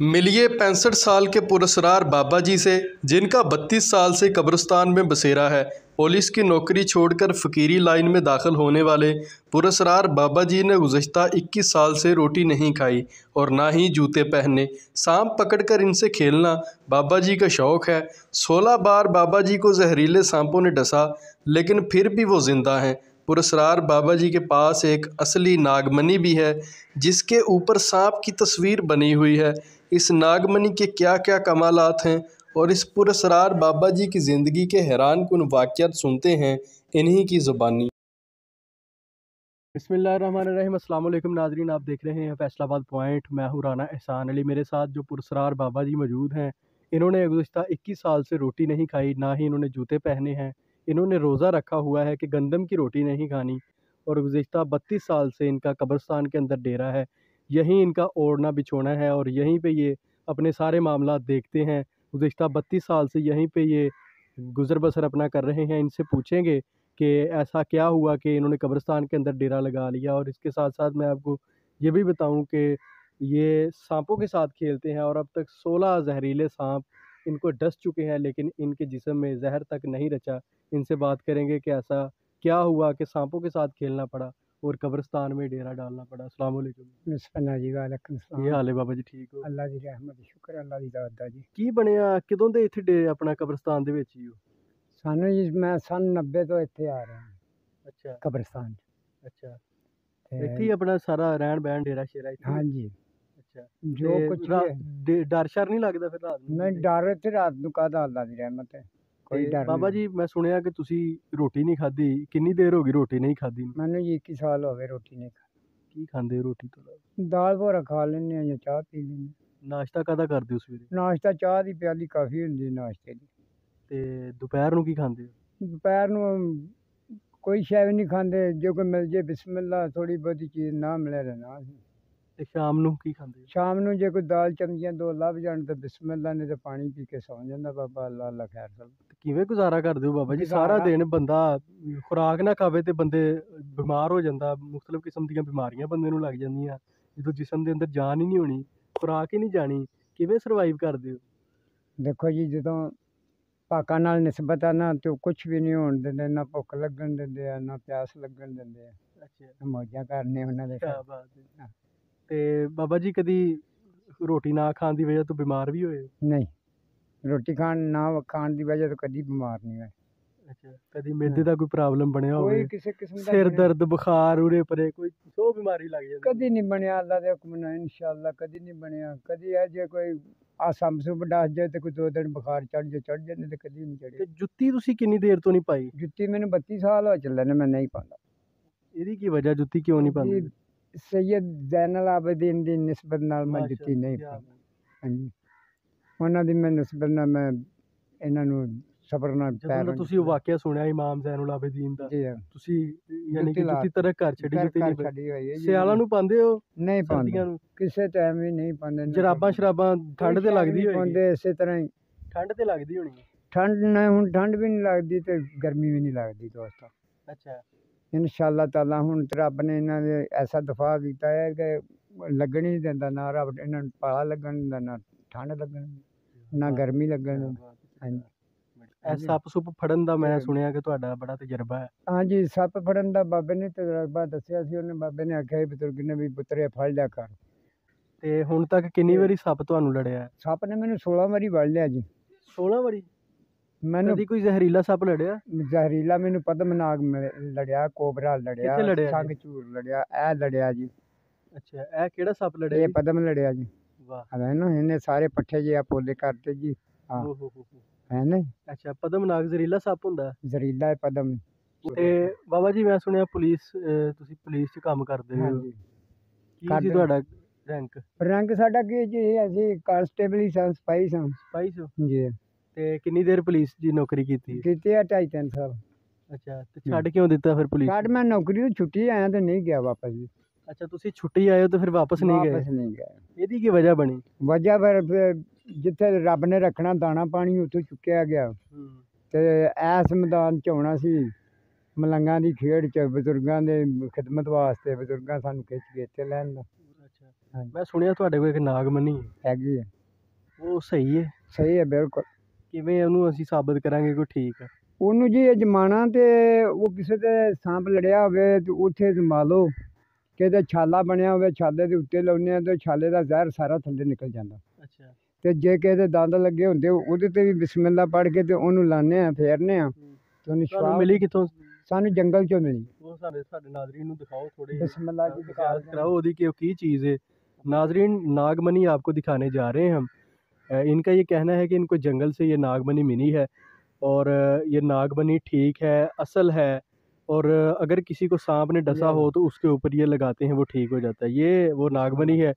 मिलिए 65 साल के पुरस्कार बाबा जी से, जिनका 32 साल से कब्रिस्तान में बसेरा है। पुलिस की नौकरी छोड़कर फ़कीरी लाइन में दाखिल होने वाले पुरस्कार बाबा जी ने गुज़श्ता 21 साल से रोटी नहीं खाई और ना ही जूते पहने। सांप पकड़कर इनसे खेलना बाबा जी का शौक़ है। 16 बार बाबा जी को जहरीले सांपों ने डसा, लेकिन फिर भी वो ज़िंदा हैं। पुरस्कार बाबा जी के पास एक असली नागमणि भी है, जिसके ऊपर सांप की तस्वीर बनी हुई है। इस नागमणि के क्या क्या कमालात हैं और इस पुरस्कार बाबा जी की ज़िंदगी के हैरानकुन वाक़यात सुनते हैं इन्हीं की ज़ुबानी। बिस्मिल्लाहिर्रहमानिर्रहीम। अस्सलाम वालेकुम नाज़रीन, आप देख रहे हैं फैसलाबाद पॉइंट। मैं हूँ राना एहसान अली। मेरे साथ जो पुरस्कार बाबा जी मौजूद हैं, इन्होंने गुज़श्ता 21 साल से रोटी नहीं खाई, ना ही इन्होंने जूते पहने हैं। इन्होंने रोज़ा रखा हुआ है कि गंदम की रोटी नहीं खानी, और गुज़श्ता 32 साल से इनका कब्रिस्तान के अंदर डेरा है। यहीं इनका ओढ़ना बिछोना है और यहीं पे ये अपने सारे मामलात देखते हैं। गुज़श्ता 32 साल से यहीं पे ये गुज़र बसर अपना कर रहे हैं। इनसे पूछेंगे कि ऐसा क्या हुआ कि इन्होंने कब्रिस्तान के अंदर डेरा लगा लिया। और इसके साथ साथ मैं आपको ये भी बताऊं कि ये सांपों के साथ खेलते हैं और अब तक 16 जहरीले सांप इनको डस चुके हैं, लेकिन इनके जिस्म में जहर तक नहीं रचा। इनसे बात करेंगे कि ऐसा क्या हुआ कि सांपों के साथ खेलना पड़ा और कब्रिस्तान में डेरा डालना पड़ा। अस्सलाम वालेकुम। बिस्मिल्लाह जी, वालेकुम ਕੀ सलाम। ਹਾਲ ਹੈ ਬਾਬਾ ਜੀ? ਠੀਕ ਹੋ? अल्लाह दी रहमत शुक्र अल्लाह दी दात दा जी। ਕੀ ਬਣਿਆ ਕਦੋਂ ਦੇ ਇੱਥੇ ਆਪਣਾ ਕਬਰਿਸਤਾਨ ਦੇ ਵਿੱਚ ਹੀ ਹੋ? सानू जी मैं सन 90 तो इत्थे आ रहा हां ਅੱਛਾ कब्रिस्तान ਅੱਛਾ। ते ਇੱਥੇ ਹੀ ਆਪਣਾ ਸਾਰਾ ਰਹਿਣ ਬਹਿਣ ਡੇਰਾ ਸ਼ੇਰਾ ਇੱਥੇ? हाँ जी, ਅੱਛਾ। जो ਤੇ कुछ भी है। ਡਰ ਸ਼ਰ ਨਹੀਂ ਲੱਗਦਾ ਫਿਰ ਰਾਤ ਨੂੰ मैं ਕਿਤੇ? डर इत्थे रात नू काहदा, अल्लाह दी रहमत है, कोई ਤੇ डर ਬਾਬਾ नहीं। ਜੀ ਮੈਂ ਸੁਣਿਆ ਕਿ ਤੁਸੀਂ ਰੋਟੀ ਨਹੀਂ ਖਾਧੀ, ਕਿੰਨੀ ਦੇਰ ਹੋ ਗਈ ਰੋਟੀ ਨਹੀਂ ਖਾਧੀ ਨੂੰ? मैनू जी 21 साल हो गए रोटी नहीं खा। ਕੀ ਖਾਂਦੇ ਹੋ ਰੋਟੀ ਤੋਂ ਇਲਾਵਾ? दाल भोरा खा लैन्ने आं या चाह पी लैन्ने। ਨਾਸ਼ਤਾ ਕਾਹਦਾ ਕਰਦੇ ਹੋ ਸਵੇਰੇ? नाश्ता चाह दी प्याली काफ़ी हुंदी नाश्ते दी। ਤੇ ਦੁਪਹਿਰ ਨੂੰ ਕੀ ਖਾਂਦੇ ਹੋ? दोपहर नू कोई शै भी नहीं खांदे, जो कोई मिल जे बिस्मिल्लाह, थोड़ी बहुती चीज़ ना मिले ते ना सही। ਤੇ ਸ਼ਾਮ ਨੂੰ ਕੀ ਖਾਂਦੇ ਹੋ? शाम नू जे कोई दाल चमचियां दो लभ जान ते बिस्मिल्लाह, नहीं तो पानी पी के सौ जांदा बाबा अल्लाह अल्लाह खैर सब। ਤੇ ਕਿਵੇਂ ਗੁਜ਼ਾਰਾ ਕਰਦੇ ਹੋ ਬਾਬਾ ਜੀ? ਸਾਰਾ गुजारा ਦਿਨ ਬੰਦਾ ਖੁਰਾਕ ਨਾ ਖਾਵੇ ਤੇ ਬੰਦੇ ਬਿਮਾਰ ਹੋ ਜਾਂਦਾ, ਮੁxtਲਿਫ ਕਿਸਮ ਦੀਆਂ ਬਿਮਾਰੀਆਂ ਬੰਦੇ ਨੂੰ ਲੱਗ ਜਾਂਦੀਆਂ। ਜਦੋਂ ਜਿਸਮ ਦੇ ਅੰਦਰ ਜਾਨ ਹੀ ਨਹੀਂ ਹੋਣੀ, ਖੁਰਾਕ ਹੀ ਨਹੀਂ ਜਾਣੀ, ਕਿਵੇਂ ਸਰਵਾਈਵ ਕਰਦੇ ਹੋ? देखो जी, जदों पाका नाल निस्बत है ना, तो कुछ भी नहीं होण दिंदे, ना भुख लगन दिंदे आ, ना प्यास लगन दिंदे आ। ਅੱਛਾ, मौजां करने उन्हां दे ਕਿਆ घर। ਬਾਤ ਹੈ। हाँ। ਤੇ ਬਾਬਾ ਜੀ ਕਦੀ ਰੋਟੀ ਨਾ ਖਾਣ ਦੀ ਵਜ੍ਹਾ ਤੋਂ ਬਿਮਾਰ ਵੀ ਹੋਏ? नहीं, रोटी खाण दी वजह तो कदी बीमार नहीं होए। ਅੱਛਾ, ਕਦੀ ਮਿਹਦੇ ਦਾ ਕੋਈ ਪ੍ਰੋਬਲਮ ਬਣਿਆ कोई ਹੋਵੇ? किसी किस्म दा ਸਿਰ बने- ਦਰਦ, ਬੁਖਾਰ, ਉਰੇ ਪਰੇ ਕੋਈ ਸੌ ਬਿਮਾਰੀ ਲੱਗ ਜਾਂਦੀ? कदी नहीं बनया, अल्लाह दे हुक्म नाल इंशाअल्लाह कदी नहीं बनया। कदी है जे कोई संभ सुभ डस जाए तो कोई 2 दिन बुखार चढ़ जाए ते कदी नहीं ਤੇ चढ़े। ਜੁੱਤੀ ਤੁਸੀਂ ਕਿੰਨੀ ਦੇਰ ਤੋਂ ਨਹੀਂ ਪਾਈ? जुत्ती मैनू 32 साल हो चले ने, मैं नहीं पांदा। ਇਹਦੀ ਕੀ ਵਜ੍ਹਾ ਜੁੱਤੀ ਕਿਉਂ ਨਹੀਂ ਪਾਉਂਦੇ? जी सैयद ज़ैनुल आबिदीन दी निस्बत नाल मैं ਮਾਸ਼ਾ जुत्ती नहीं ਅੱਲਾਹ, पांदा। हाँ जी, ਉਹਨਾਂ ਦੀ ਮੈਂ ਨਿਸਬਤ ਨਾਲ ਮੈਂ ਇਹਨਾਂ ਨੂੰ ਸਬਰ ਨਾਲ ਜਦੋਂ ਦਾ ਤੁਸੀਂ ਉਹ ਵਾਕਿਆ ਸੁਣਿਆ ਇਮਾਮ ਜ਼ੈਨੁਲ ਆਬਦੀਨ ਦਾ, ਜੀ ਹਾਂ, ਤੁਸੀਂ ਯਾਨੀ ਕਿ ਜੁੱਤੀ ਜੁੱਤੀ ਤਰਕ ਘਰ ਛੱਡੀ, ਜੁੱਤੀ ਨਹੀਂ ਪਾਈ? ਛੱਡੀ ਹੋਈ ਹੈ ਜੀ। ਸਿਆਲਾਂ ਨੂੰ ਪਾਉਂਦੇ ਹੋ? ਨਹੀਂ ਸਰਦੀਆਂ ਪਾਉਂਦੇ, ਨੂੰ? ਕਿਸੇ ਟਾਈਮ ਵੀ ਨਹੀਂ ਪਾਉਂਦੇ। ਜਰਾਬਾਂ ਸ਼ਰਾਬਾਂ ਠੰਡ ਤੇ ਲੱਗਦੀ ਹੋਏਗੀ? ਪਾਉਂਦੇ ਇਸੇ ਤਰ੍ਹਾਂ ਹੀ। ਠੰਡ ਤੇ ਲੱਗਦੀ ਹੋਣੀ ਹੈ। ਠੰਡ ਨਾ, ਹੁਣ ਠੰਡ ਵੀ ਨਹੀਂ ਲੱਗਦੀ ਤੇ ਗਰਮੀ ਵੀ ਨਹੀਂ ਲੱਗਦੀ ਦੋਸਤੋ। ਅੱਛਾ। ਇਨਸ਼ਾਅੱਲਾ ਤਾਲਾ ਹੁਣ ਤੇ ਰੱਬ ਨੇ ਇਹਨਾਂ ਦੇ ਐਸਾ ਦਫਾ ਕੀਤਾ ਹੈ ਕਿ ਲੱਗਣ ਹੀ ਨਹੀਂ ਦਿੰਦਾ, ਨਾ ਰੱਬ ਇਹਨਾਂ ਨੂੰ ਪਾਲਾ ਲੱਗਣ ਦਿੰਦਾ, ਨਾ ਠੰਡ ਲੱਗਣ, ਨਾ ਗਰਮੀ ਲੱਗਣ ਦਿੰਦਾ। ਹਾਂਜੀ। ਇਹ ਸੱਪ ਸੁੱਪ ਫੜਨ ਦਾ ਮੈਂ ਸੁਣਿਆ ਕਿ ਤੁਹਾਡਾ ਬੜਾ ਤਜਰਬਾ ਹੈ। ਹਾਂਜੀ, ਸੱਪ ਫੜਨ ਦਾ ਬਾਬੇ ਨੇ ਤਜਰਬਾ ਦੱਸਿਆ ਸੀ। ਉਹਨੇ ਬਾਬੇ ਨੇ ਆਖਿਆ ਬਜ਼ੁਰਗ ਨੇ ਵੀ ਪੁੱਤਰੇ ਫੜ ਲਿਆ ਕਰ। ਤੇ ਹੁਣ ਤੱਕ ਕਿੰਨੀ ਵਾਰੀ ਸੱਪ ਤੁਹਾਨੂੰ ਲੜਿਆ ਹੈ? ਸੱਪ ਨੇ ਮੈਨੂੰ 16 ਵਾਰੀ ਵੜ ਲਿਆ ਜੀ। 16 ਵਾਰੀ? ਮੈਨੂੰ ਕਦੀ ਕੋਈ ਜ਼ਹਿਰੀਲਾ ਸੱਪ ਲੜਿਆ? ਜ਼ਹਿਰੀਲਾ ਮੈਨੂੰ ਪਦਮਨਾਗ ਲੜਿਆ, ਕੋਬਰਾ ਲੜਿਆ, ਕਿੱਥੇ ਲੜਿਆ ਜੀ? ਸੰਗ ਚੂਰ ਲੜਿਆ, ਇਹ ਲੜਿਆ ਜੀ। ਅੱਛਾ, ਇਹ ਕਿਹੜਾ ਸੱਪ ਲੜਿਆ ਇਹ ਜੀ? ਪਦਮ ਲੜਿਆ ਜੀ। ਵਾਹ। ਹੈ ਨਾ, ਇਹਨੇ ਸਾਰੇ ਪੱਠੇ ਜਿਹੇ ਪੋਲੇ ਕਰਤੇ ਜੀ। ਹਾਂ, ਓ ਹੋ। ਹੈ ਨਾ, ਅੱਛਾ, ਪਦਮਨਾਗ ਜ਼ਹਿਰੀਲਾ ਸੱਪ ਹੁੰਦਾ? ਜ਼ਹਿਰੀਲਾ ਹੈ ਪਦਮ। ਤੇ ਬਾਬਾ ਜੀ ਮੈਂ ਸੁਣਿਆ ਤੁਸੀਂ ਪੁਲਿਸ 'ਚ ਕੰਮ ਕਰਦੇ ਹੋ, ਹਾਂਜੀ, ਕੀ ਸੀ ਕਰਦੇ। ਤੁਹਾਡਾ ਰੈਂਕ? ਰੰਗ ਸਾਡਾ ਕੀ ਜੀ, ਅਸੀਂ ਕਾਂਸਟੇਬਲ ਹੀ ਸਾਂ, ਸਿਪਾਹੀ ਸਾਂ। ਸਪਾਈ 'ਚ? ਜੀ, ਤੇ ਕਿੰਨੀ ਦੇਰ ਪੁਲਿਸ ਦੀ ਨੌਕਰੀ ਕੀਤੀ? ਕੀਤੇ ਆ 2.5-3 ਸਾਲ। ਅੱਛਾ, ਤੇ ਛੱਡ ਕਿਉਂ ਦਿੱਤਾ ਫਿਰ ਪੁਲਿਸ? ਛੱਡ ਮੈਂ ਨੌਕਰੀ ਤੋਂ ਛੁੱਟੀ ਆਇਆ ਤੇ ਨਹੀਂ ਗਿਆ ਵਾਪਸ ਜੀ। ਅੱਛਾ, ਤੁਸੀਂ ਛੁੱਟੀ ਆਏ ਹੋ ਤੇ ਫਿਰ ਵਾਪਸ ਨਹੀਂ ਗਏ? ਵਾਪਸ ਨਹੀਂ ਗਿਆ। ਇਹਦੀ ਕੀ ਵਜ੍ਹਾ ਬਣੀ? ਵਜ੍ਹਾ ਫਿਰ ਜਿੱਥੇ ਰੱਬ ਨੇ ਰੱਖਣਾ ਦਾਣਾ ਪਾਣੀ ਉੱਥੋਂ ਚੁੱਕਿਆ ਗਿਆ ਤੇ ਐਸ ਮੈਦਾਨ 'ਚ ਆਉਣਾ ਸੀ, ਮਲੰਗਾਂ ਦੀ ਖੇਡ 'ਚ, ਬਜ਼ੁਰਗਾਂ ਦੇ ਖਿਦਮਤ ਵਾਸਤੇ। ਬਜ਼ੁਰਗਾਂ ਸਾਨੂੰ ਖਿੱਚ ਕੇ ਇੱਥੇ ਲੈਣ ਦਾ। ਅੱਛਾ, ਹਾਂਜੀ मैं सुनिया ਤੁਹਾਡੇ ਕੋਲ ਇੱਕ ਨਾਗਮਣੀ ਹੈ, ਹੈਗੀ ਹੈ ਉਹ ਸਹੀ ਹੈ? ਸਹੀ ਹੈ ਬਿਲਕੁਲ। ਕਿਵੇਂ ਉਹਨੂੰ ਅਸੀਂ ਸਾਬਤ ਕਰਾਂਗੇ ਕੋਈ ਠੀਕ ਹੈ? ਉਹਨੂੰ ਜੀ ਅਜਮਾਣਾ ਤੇ ਉਹ ਕਿਸੇ ਦੇ ਸਾਂਪ ਲੜਿਆ ਹੋਵੇ ਤੇ ਉੱਥੇ ਅਜਮਾ ਲਓ, ਕਿਤੇ ਛਾਲਾ ਬਣਿਆ ਹੋਵੇ ਛਾਲੇ ਦੇ ਉੱਤੇ ਲਾਉਂਦੇ ਆ ਤੇ ਛਾਲੇ ਦਾ ਜ਼ਹਿਰ ਸਾਰਾ ਥੱਲੇ ਨਿਕਲ ਜਾਂਦਾ। ਅੱਛਾ। ਤੇ ਜੇ ਕਿਸੇ ਦੇ ਦੰਦ ਲੱਗੇ ਹੁੰਦੇ ਉਹਦੇ ਤੇ ਵੀ ਬਿਸਮਿਲ੍ਲਾ ਪੜ੍ਹ ਕੇ ਤੇ ਉਹਨੂੰ ਲਾਉਂਦੇ ਆ, ਫੇਰਨੇ ਆ ਤੇ ਉਹਨੂੰ ਤੁਹਾਨੂੰ ਸ਼ਵਾ ਮਿਲੀ ਕਿੱਥੋਂ? ਸਾਨੂੰ ਜੰਗਲ ਚੋਂ ਮਿਲੀ। ਉਹ ਸਾਡੇ ਨਾਜ਼ਰੀਨ ਨੂੰ ਦਿਖਾਓ ਥੋੜੇ बिस्मिल्लाह जी दिखा इजाज़त दें। कराओ ਉਹਦੀ ਕਿ ਉਹ ਕੀ चीज़ है। नाजरीन नागमनी आपको दिखाने जा रहे हैं हम। इनका ये कहना है कि इनको जंगल से ये नागमनी मिली है और ये नागमनी ठीक है, असल है, और अगर किसी को सांप ने डसा हो तो उसके ऊपर ये लगाते हैं वो ठीक हो जाता है। ये वो नागमनी है।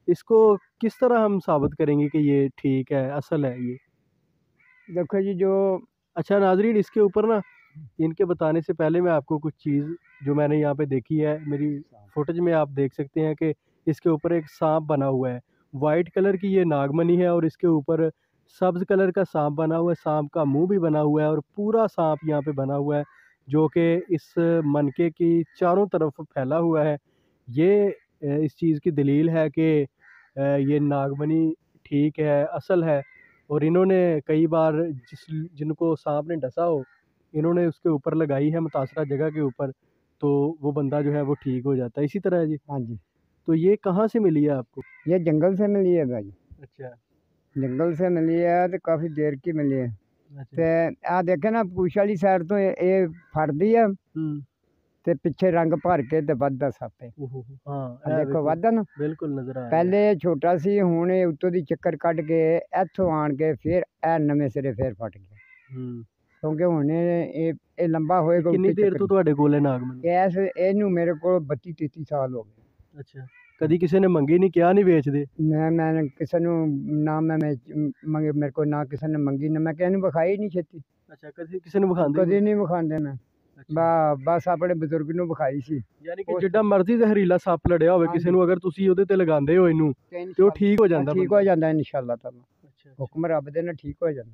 इसको किस तरह हम साबित करेंगे कि ये ठीक है, असल है ये? देखो जी जो अच्छा नाजरीन, इसके ऊपर ना इनके बताने से पहले मैं आपको कुछ चीज़ जो मैंने यहाँ पे देखी है, मेरी फुटेज में आप देख सकते हैं कि इसके ऊपर एक सांप बना हुआ है। वाइट कलर की ये नागमनी है और इसके ऊपर सब्ज़ कलर का सांप बना हुआ है, सांप का मुंह भी बना हुआ है और पूरा सांप यहाँ पे बना हुआ है जो कि इस मनके की चारों तरफ फैला हुआ है। ये इस चीज़ की दलील है कि ये नागमनी ठीक है, असल है। और इन्होंने कई बार जिनको सांप ने डसा हो इन्होंने उसके ऊपर लगाई है मुतासरा जगह के ऊपर, तो वो बंदा जो है वो ठीक हो जाता है। इसी तरह है जी। हाँ जी तो ये कहाँ से मिली है आपको? ये जंगल से मिली है भाई, अच्छा। जंगल से मिली है तो काफ़ी देर की मिली है। अच्छा। ਤੇ ਆ ਦੇਖੇ ਨਾ ਪੂਛ ਵਾਲੀ ਸਾਈਡ ਤੋਂ ਇਹ ਫੜਦੀ ਆ ਤੇ ਪਿੱਛੇ ਰੰਗ ਭਰ ਕੇ ਤੇ ਵੱਧਦਾ ਸੱਪ ਹੈ। हाँ ਦੇਖੋ ਵੱਧਦਾ ਨਾ, बिल्कुल नजर आ ਪਹਿਲੇ ਇਹ ਛੋਟਾ ਸੀ ਹੁਣ ਇਹ ਉੱਤੋਂ ਦੀ ਚੱਕਰ ਕੱਢ ਕੇ ਇੱਥੋਂ ਆਣ ਕੇ ਫਿਰ ਇਹ ਨਵੇਂ ਸਿਰੇ ਫਿਰ ਫਟ ਗਿਆ, ਕਿਉਂਕਿ ਹੁਣ ਇਹ ਲੰਬਾ ਹੋਏਗਾ। ਕਿੰਨੀ ਦੇਰ ਤੋਂ ਤੁਹਾਡੇ ਕੋਲ ਹੈ ਨਾਗਮਣੀ? ਇਹਨੂੰ ਮੇਰੇ ਕੋਲ 32-33 ਸਾਲ ਹੋ ਗਏ। ਅੱਛਾ। ਕਦੀ ਕਿਸੇ ਨੇ ਮੰਗੀ ਨਹੀਂ, ਕਿਹਾ ਨਹੀਂ ਵੇਚਦੇ? ਮੈਂ ਕਿਸੇ ਨੂੰ ਨਾ ਮੈਂ ਮੰਗੇ, ਮੇਰੇ ਕੋਲ ਨਾ ਕਿਸੇ ਨੇ ਮੰਗੀ, ਨਾ ਮੈਂ ਕਿਸੇ ਨੂੰ ਵਿਖਾਈ ਨਹੀਂ ਛੇਤੀ। ਅੱਛਾ, ਕਦੀ ਕਿਸੇ ਨੂੰ ਵਿਖਾਉਂਦੇ? ਕਦੀ ਨਹੀਂ ਵਿਖਾਉਂਦੇ ਮੈਂ, ਬਸ ਆਪਣੇ ਬਜ਼ੁਰਗ ਨੂੰ ਵਿਖਾਈ ਸੀ। ਯਾਨੀ ਕਿ ਜਿੱਡਾ ਮਰਜ਼ੀ ਜ਼ਹਿਰੀਲਾ ਸੱਪ ਲੜਿਆ ਹੋਵੇ ਕਿਸੇ ਨੂੰ, ਅਗਰ ਤੁਸੀਂ ਉਹਦੇ ਤੇ ਲਗਾਉਂਦੇ ਹੋ ਇਹਨੂੰ ਤੇ ਉਹ ਠੀਕ ਹੋ ਜਾਂਦਾ? ठीक हो जाता है इंशाल्लाह ताला, अच्छा। हुक्म रब दे ना ठीक हो जाता।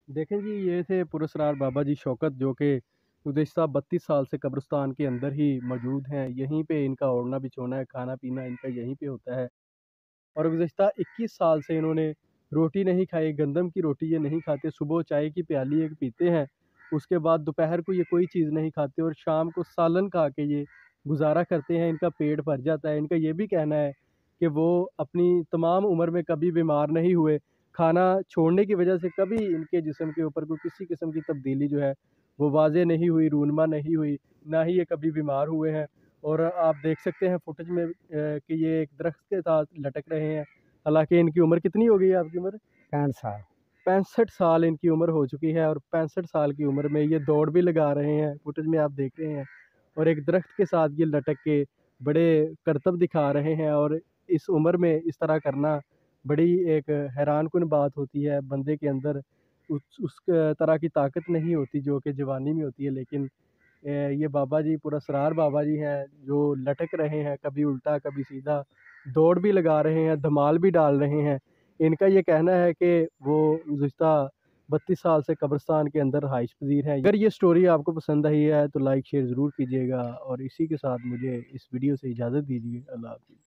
देखें जी, ये थे पुरस्कार बाबा जी शौकत, जो कि गुज़िश्ता 32 साल से कब्रिस्तान के अंदर ही मौजूद हैं। यहीं पे इनका ओढ़ना बिछोना है, खाना पीना इनका यहीं पे होता है। और गुज़िश्ता 21 साल से इन्होंने रोटी नहीं खाई, गंदम की रोटी ये नहीं खाते। सुबह चाय की प्याली एक पीते हैं, उसके बाद दोपहर को ये कोई चीज़ नहीं खाते और शाम को सालन खा के ये गुजारा करते हैं। इनका पेट भर जाता है। इनका ये भी कहना है कि वो अपनी तमाम उम्र में कभी बीमार नहीं हुए। खाना छोड़ने की वजह से कभी इनके जिस्म के ऊपर कोई किसी किस्म की तब्दीली जो है वो वाज़े नहीं हुई, रूनमा नहीं हुई, ना ही ये कभी बीमार हुए हैं। और आप देख सकते हैं फुटेज में कि ये एक दरख्त के साथ लटक रहे हैं। हालांकि इनकी उम्र कितनी हो गई है आपकी उम्र? 65 साल। 65 साल इनकी उम्र हो चुकी है और 65 साल की उम्र में ये दौड़ भी लगा रहे हैं, फुटेज में आप देख रहे हैं। और एक दरख्त के साथ ये लटक के बड़े करतब दिखा रहे हैं। और इस उम्र में इस तरह करना बड़ी एक हैरानकुन बात होती है। बंदे के अंदर उस तरह की ताकत नहीं होती जो कि जवानी में होती है। लेकिन ये बाबा जी पुरस्कार बाबा जी हैं जो लटक रहे हैं, कभी उल्टा कभी सीधा, दौड़ भी लगा रहे हैं, धमाल भी डाल रहे हैं। इनका ये कहना है कि वो गुज़िश्ता 32 साल से कब्रिस्तान के अंदर रहाइश पजीर हैं। अगर ये स्टोरी आपको पसंद आई है तो लाइक शेयर ज़रूर कीजिएगा और इसी के साथ मुझे इस वीडियो से इजाज़त दीजिए। अल्लाह हाफ़िज़।